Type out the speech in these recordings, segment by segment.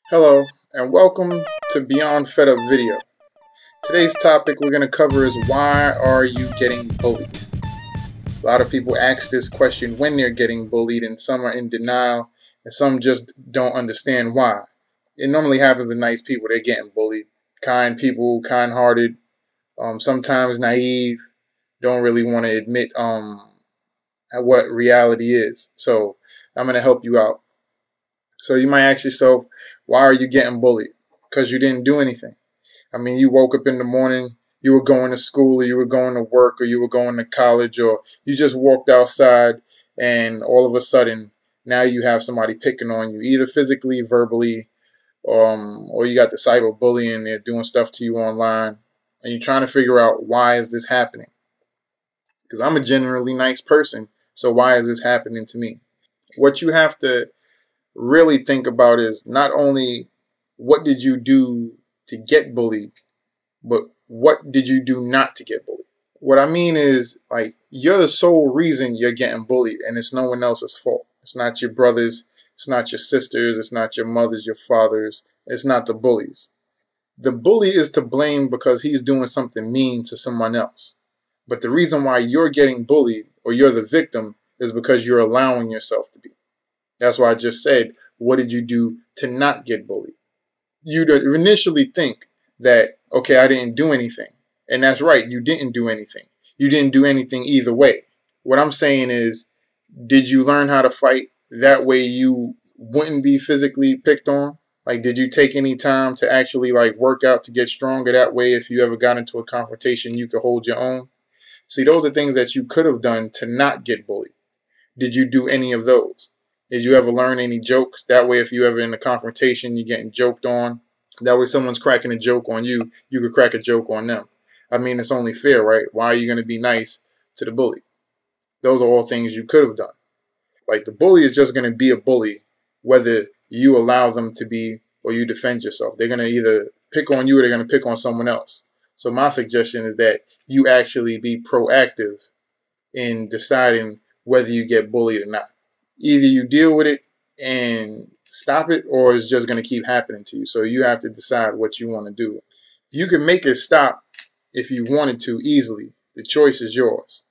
Hello, and welcome to Beyond Fed Up Video. Today's topic we're going to cover is why are you getting bullied? A lot of people ask this question when they're getting bullied, and some are in denial, and some just don't understand why. It normally happens to nice people, they're getting bullied. Kind people, kind-hearted, sometimes naive, don't really want to admit what reality is. So I'm going to help you out. So you might ask yourself, why are you getting bullied? Because you didn't do anything. I mean, you woke up in the morning, you were going to school, or you were going to work, or you were going to college, or you just walked outside, and all of a sudden, now you have somebody picking on you, either physically, verbally, or you got the cyberbullying, they're doing stuff to you online, and you're trying to figure out why is this happening? Because I'm a generally nice person, so why is this happening to me? What you have to really think about is not only what did you do to get bullied, but what did you do not to get bullied? What I mean is, like, you're the sole reason you're getting bullied, and it's no one else's fault. It's not your brothers, it's not your sisters, it's not your mothers, your fathers, it's not the bullies. The bully is to blame because he's doing something mean to someone else. But the reason why you're getting bullied, or you're the victim, is because you're allowing yourself to be. That's why I just said, what did you do to not get bullied? You'd initially think that, okay, I didn't do anything. And that's right, you didn't do anything. You didn't do anything either way. What I'm saying is, did you learn how to fight? That way you wouldn't be physically picked on? Like, did you take any time to actually, like, work out to get stronger? That way, if you ever got into a confrontation, you could hold your own. See, those are things that you could have done to not get bullied. Did you do any of those? Did you ever learn any jokes? That way, if you ever in a confrontation, you're getting joked on. That way, someone's cracking a joke on you, you could crack a joke on them. I mean, it's only fair, right? Why are you going to be nice to the bully? Those are all things you could have done. Like, the bully is just going to be a bully, whether you allow them to be or you defend yourself. They're going to either pick on you or they're going to pick on someone else. So my suggestion is that you actually be proactive in deciding whether you get bullied or not. Either you deal with it and stop it, or it's just going to keep happening to you. So you have to decide what you want to do. You can make it stop if you wanted to easily. The choice is yours.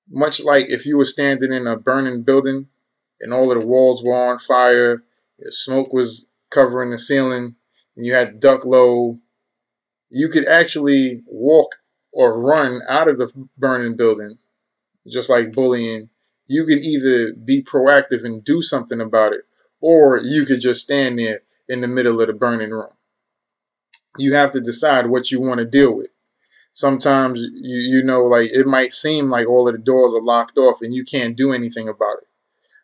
Much like if you were standing in a burning building and all of the walls were on fire, the smoke was covering the ceiling, and you had to duck low, you could actually walk or run out of the burning building, just like bullying. You could either be proactive and do something about it, or you could just stand there in the middle of the burning room. You have to decide what you want to deal with. Sometimes, you know, like, it might seem like all of the doors are locked off and you can't do anything about it.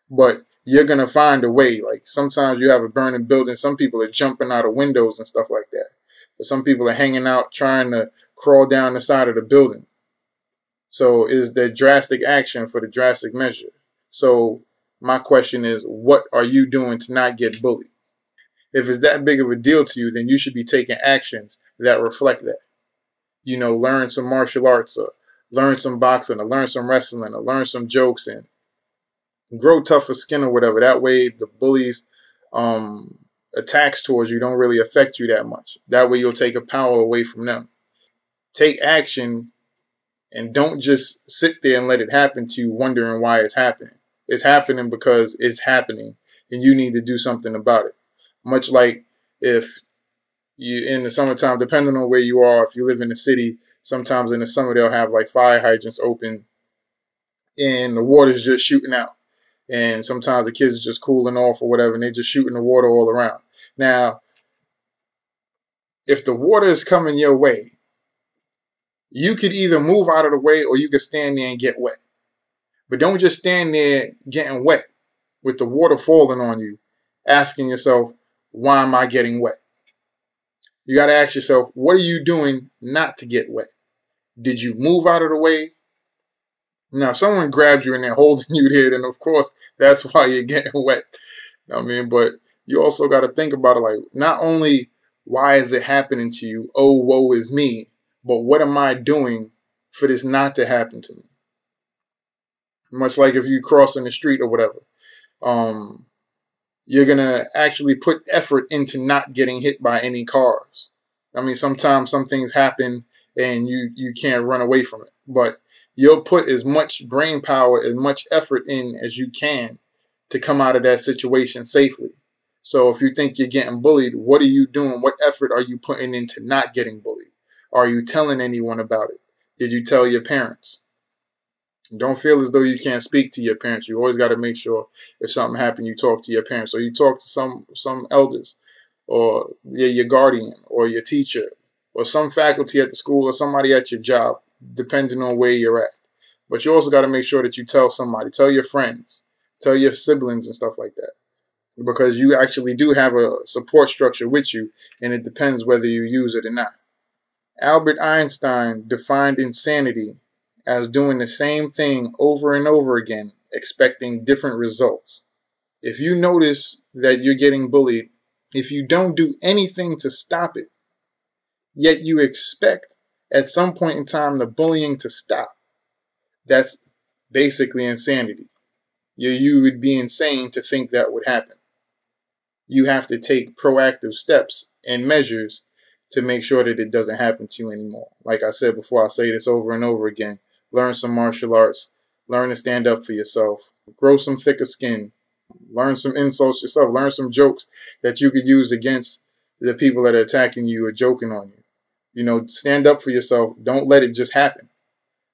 But you're going to find a way. Like, sometimes you have a burning building. Some people are jumping out of windows and stuff like that. But some people are hanging out trying to crawl down the side of the building. So is the drastic action for the drastic measure. So my question is, what are you doing to not get bullied? If it's that big of a deal to you, then you should be taking actions that reflect that. You know, learn some martial arts, or learn some boxing, or learn some wrestling, or learn some jokes, and grow tougher skin or whatever. That way the bullies' attacks towards you don't really affect you that much. That way you'll take a power away from them. Take action. And don't just sit there and let it happen to you wondering why it's happening. It's happening because it's happening, and you need to do something about it. Much like if you, in the summertime, depending on where you are, if you live in the city, sometimes in the summer they'll have like fire hydrants open and the water's just shooting out. And sometimes the kids are just cooling off or whatever, and they're just shooting the water all around. Now, if the water is coming your way, you could either move out of the way or you could stand there and get wet. But don't just stand there getting wet with the water falling on you, asking yourself, why am I getting wet? You got to ask yourself, what are you doing not to get wet? Did you move out of the way? Now, if someone grabbed you and they're holding you there, then of course that's why you're getting wet. You know what I mean? But you also got to think about it, like, not only why is it happening to you, oh, woe is me, but what am I doing for this not to happen to me? Much like if you cross in the street or whatever. you're going to actually put effort into not getting hit by any cars. I mean, sometimes some things happen and you can't run away from it, but you'll put as much brain power, as much effort in as you can to come out of that situation safely. So if you think you're getting bullied, what are you doing? What effort are you putting into not getting bullied? Are you telling anyone about it? Did you tell your parents? Don't feel as though you can't speak to your parents. You always got to make sure if something happened, you talk to your parents, or you talk to some elders, or your guardian, or your teacher, or some faculty at the school, or somebody at your job, depending on where you're at. But you also got to make sure that you tell somebody, tell your friends, tell your siblings and stuff like that, because you actually do have a support structure with you, and it depends whether you use it or not. Albert Einstein defined insanity as doing the same thing over and over again, expecting different results. If you notice that you're getting bullied, if you don't do anything to stop it, yet you expect at some point in time the bullying to stop, that's basically insanity. You would be insane to think that would happen. You have to take proactive steps and measures to make sure that it doesn't happen to you anymore. Like I said before, I say this over and over again. Learn some martial arts. Learn to stand up for yourself. Grow some thicker skin. Learn some insults yourself. Learn some jokes that you could use against the people that are attacking you or joking on you. You know, stand up for yourself. Don't let it just happen.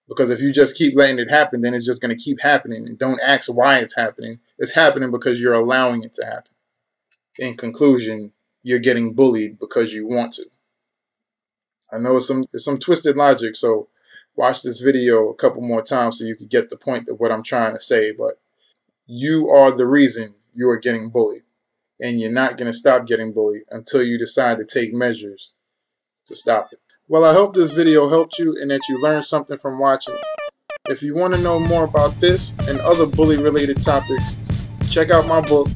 Because if you just keep letting it happen, then it's just going to keep happening. And don't ask why it's happening. It's happening because you're allowing it to happen. In conclusion, you're getting bullied because you want to. I know there's some twisted logic, so watch this video a couple more times so you can get the point of what I'm trying to say. But you are the reason you are getting bullied. And you're not going to stop getting bullied until you decide to take measures to stop it. Well, I hope this video helped you and that you learned something from watching it. If you want to know more about this and other bully-related topics, check out my book,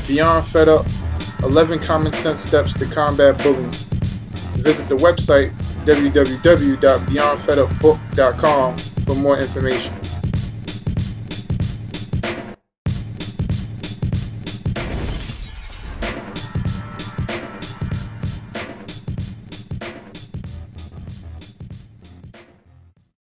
Beyond Fed Up, 11 Common Sense Steps to Combat Bullying. Visit the website www.beyondfedupbook.com for more information.